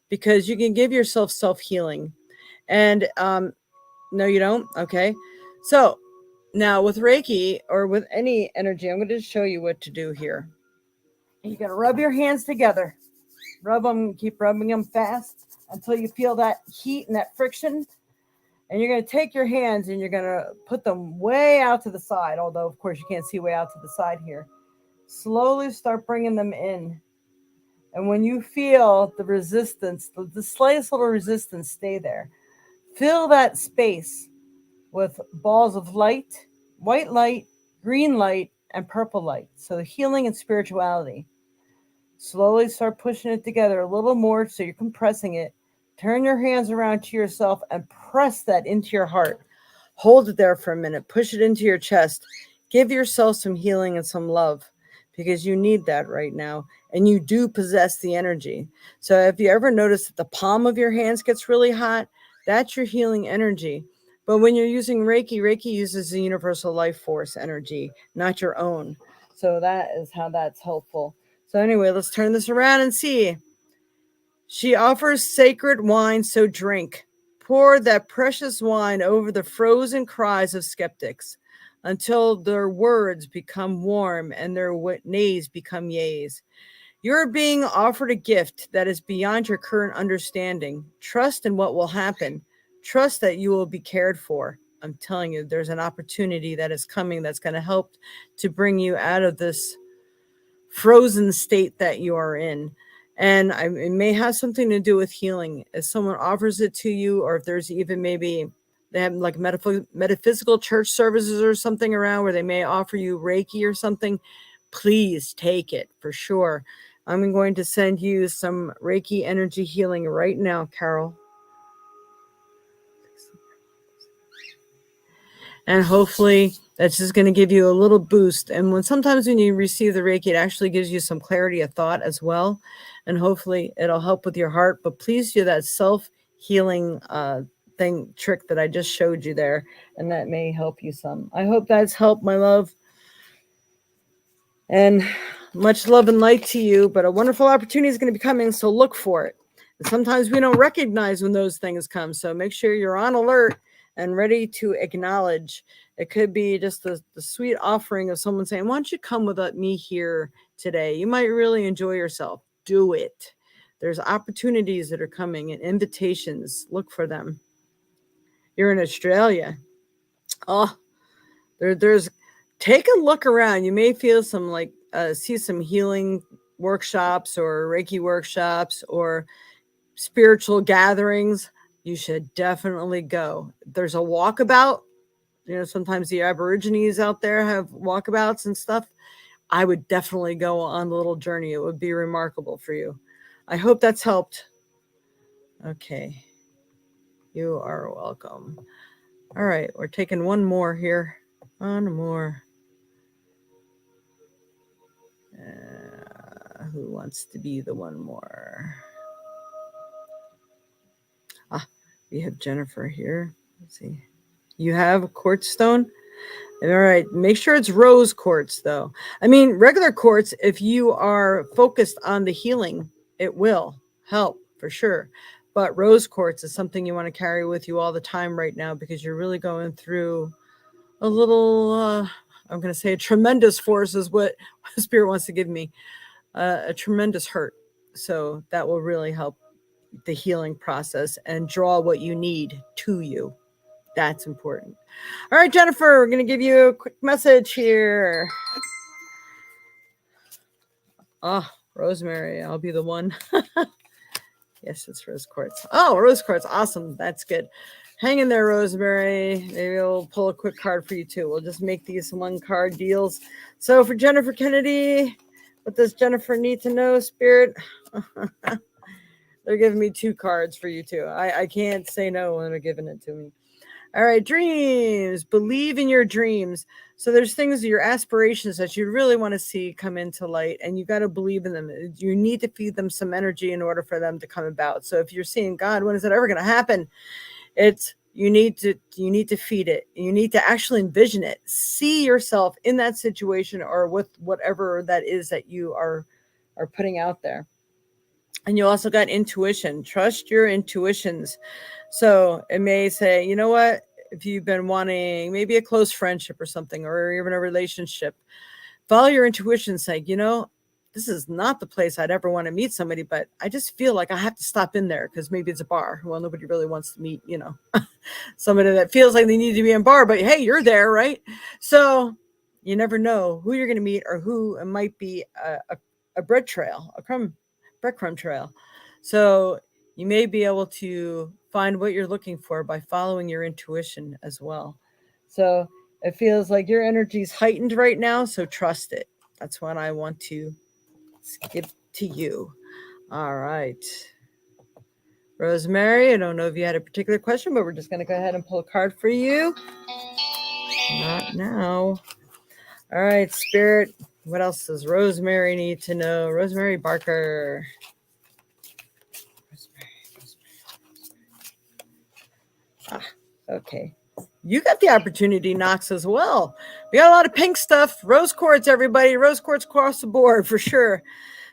because you can give yourself self-healing. And no, you don't? Okay. So now with Reiki or with any energy, I'm going to show you what to do here. You got to rub your hands together. Rub them, keep rubbing them fast until you feel that heat and that friction. And you're going to take your hands and you're going to put them way out to the side, although, of course, you can't see way out to the side here. Slowly start bringing them in. And when you feel the resistance, the slightest little resistance, stay there. Fill that space with balls of light, white light, green light, and purple light. So healing and spirituality. Slowly start pushing it together a little more so you're compressing it. Turn your hands around to yourself and press that into your heart. Hold it there for a minute. Push it into your chest. Give yourself some healing and some love because you need that right now. And you do possess the energy. So if you ever notice that the palm of your hands gets really hot, that's your healing energy. But when you're using Reiki, Reiki uses the universal life force energy, not your own. So that is how that's helpful. So anyway, let's turn this around and see. She offers sacred wine, so drink. Pour that precious wine over the frozen cries of skeptics until their words become warm and their nays become yays. You're being offered a gift that is beyond your current understanding. Trust in what will happen. Trust that you will be cared for. I'm telling you, there's an opportunity that is coming that's going to help to bring you out of this frozen state that you are in. And it may have something to do with healing. If someone offers it to you, or if there's even maybe they have like metaphysical church services or something around where they may offer you Reiki or something, please take it for sure. I'm going to send you some Reiki energy healing right now, Carol. And hopefully that's just going to give you a little boost. And sometimes when you receive the Reiki, it actually gives you some clarity of thought as well. And hopefully it'll help with your heart. But please do that self-healing trick that I just showed you there. And that may help you some. I hope that's helped, my love. And much love and light to you. But a wonderful opportunity is going to be coming. So look for it. And sometimes we don't recognize when those things come. So make sure you're on alert and ready to acknowledge. It could be just the sweet offering of someone saying, why don't you come with me here today? You might really enjoy yourself. Do it. There's opportunities that are coming and invitations. Look for them. You're in Australia. Oh, there's take a look around. You may feel some see some healing workshops or Reiki workshops or spiritual gatherings. You should definitely go. There's a walkabout. Sometimes the Aborigines out there have walkabouts and stuff. I would definitely go on a little journey. It would be remarkable for you. I hope that's helped. Okay. You are welcome. All right. We're taking one more here. One more. Who wants to be the one more? We have Jennifer here. Let's see. You have a quartz stone? All right. Make sure it's rose quartz, though. I mean, regular quartz, if you are focused on the healing, it will help for sure. But rose quartz is something you want to carry with you all the time right now because you're really going through a little, I'm going to say a tremendous force is what Spirit wants to give me, a tremendous hurt. So that will really help the healing process and draw what you need to you. That's important. All right, Jennifer, we're going to give you a quick message here. Oh, Rosemary, I'll be the one. Yes, it's rose quartz. Oh, rose quartz. Awesome. That's good. Hang in there, Rosemary. Maybe we'll pull a quick card for you, too. We'll just make these one card deals. So for Jennifer Kennedy, what does Jennifer need to know, Spirit? They're giving me 2 cards for you, too. I can't say no when they're giving it to me. All right, dreams. Believe in your dreams. So there's things, your aspirations that you really want to see come into light, and you got to believe in them. You need to feed them some energy in order for them to come about. So if you're seeing, God, when is it ever going to happen? It's you need to feed it. You need to actually envision it. See yourself in that situation or with whatever that is that you are putting out there. And you also got intuition. Trust your intuitions. So it may say, you know what, if you've been wanting maybe a close friendship or something, or even a relationship, follow your intuition, saying, you know, this is not the place I'd ever want to meet somebody, but I just feel like I have to stop in there because maybe it's a bar. Well, nobody really wants to meet, somebody that feels like they need to be in a bar, but hey, you're there, right? So you never know who you're going to meet or who it might be a bread trail, breadcrumb trail. So you may be able to find what you're looking for by following your intuition as well. So it feels like your energy is heightened right now, so trust it. That's what I want to give to you. All right. Rosemary, I don't know if you had a particular question, but we're just going to go ahead and pull a card for you. Not now. All right, Spirit. What else does Rosemary need to know? Rosemary Barker. Okay. You got the opportunity, Knox, as well. We got a lot of pink stuff. Rose quartz, everybody. Rose quartz across the board for sure.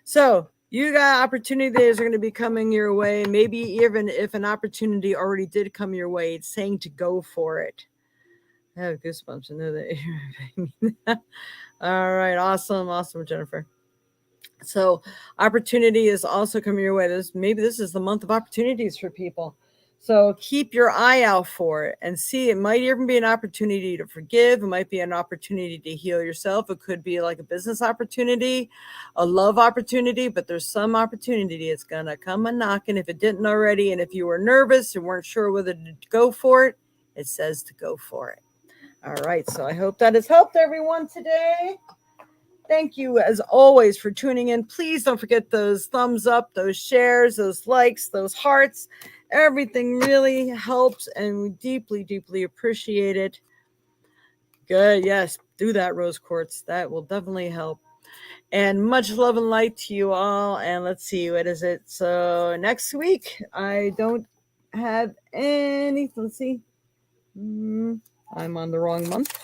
So you got opportunities are going to be coming your way. Maybe even if an opportunity already did come your way, it's saying to go for it. I have goosebumps. I know that. All right. Awesome, Jennifer. So opportunity is also coming your way. Maybe this is the month of opportunities for people. So keep your eye out for it and see. It might even be an opportunity to forgive. It might be an opportunity to heal yourself. It could be like a business opportunity, a love opportunity, but there's some opportunity. It's going to come a knocking if it didn't already. And if you were nervous and weren't sure whether to go for it, it says to go for it. All right. So I hope that has helped everyone today. Thank you, as always, for tuning in. Please don't forget those thumbs up, those shares, those likes, those hearts. Everything really helps, and we deeply, deeply appreciate it. Good. Yes, do that, Rose Quartz. That will definitely help. And much love and light to you all. And let's see, what is it? So next week, I don't have any. Let's see. I'm on the wrong month.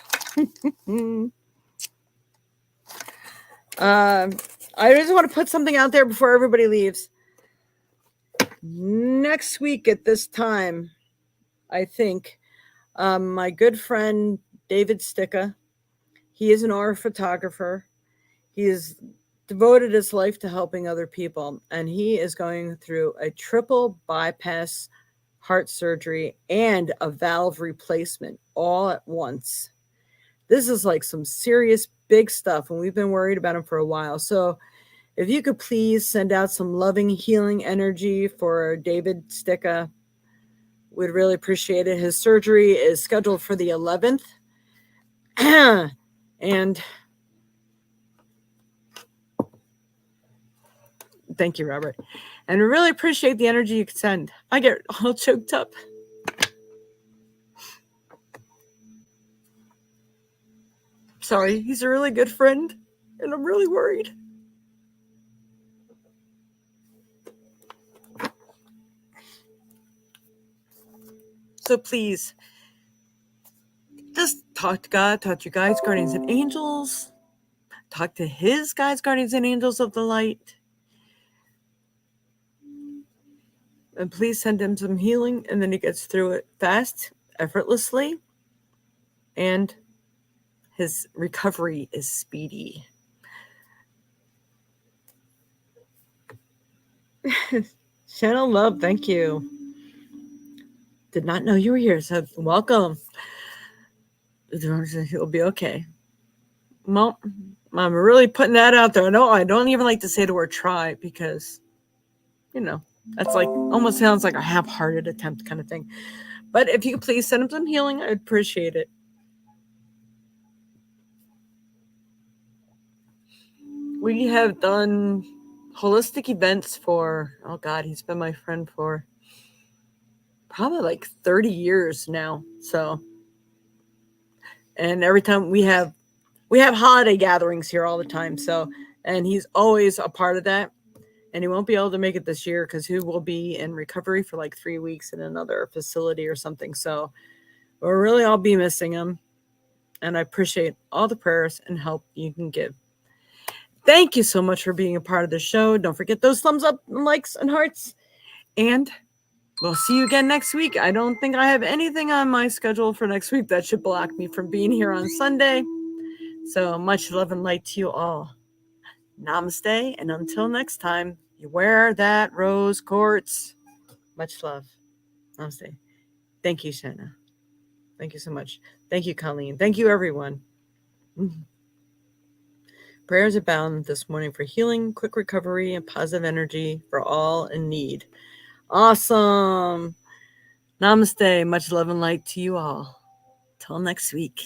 I just want to put something out there before everybody leaves. Next week at this time, I think, my good friend David Sticka, he is an aura photographer. He has devoted his life to helping other people, and he is going through a triple bypass heart surgery and a valve replacement all at once. This is like some serious big stuff, and we've been worried about him for a while. So if you could please send out some loving, healing energy for David Sticka, we'd really appreciate it. His surgery is scheduled for the 11th. And thank you, Robert. And we really appreciate the energy you can send. I get all choked up. Sorry, he's a really good friend, and I'm really worried. also please just talk to God, talk to your guides, guardians, and angels. Talk to his guides, guardians, and angels of the light. And please send him some healing, and then he gets through it fast, effortlessly, and his recovery is speedy. Channel love, thank you. Did not know you were here, so welcome. He'll be okay. Well, I'm really putting that out there. I don't even like to say the word try because, that's like almost sounds like a half-hearted attempt kind of thing. But if you could please send him some healing, I'd appreciate it. We have done holistic events for, oh God, he's been my friend for probably like 30 years now. So, and every time we have holiday gatherings here all the time. So, and he's always a part of that. And he won't be able to make it this year because he will be in recovery for like 3 weeks in another facility or something. So we'll really all be missing him. And I appreciate all the prayers and help you can give. Thank you so much for being a part of the show. Don't forget those thumbs up, and likes, and hearts. And we'll see you again next week. I don't think I have anything on my schedule for next week that should block me from being here on Sunday. So much love and light to you all. Namaste. And until next time, you wear that rose quartz. Much love. Namaste. Thank you, Shanna. Thank you so much. Thank you, Colleen. Thank you, everyone. Prayers abound this morning for healing, quick recovery, and positive energy for all in need. Awesome. Namaste. Much love and light to you all. Till next week.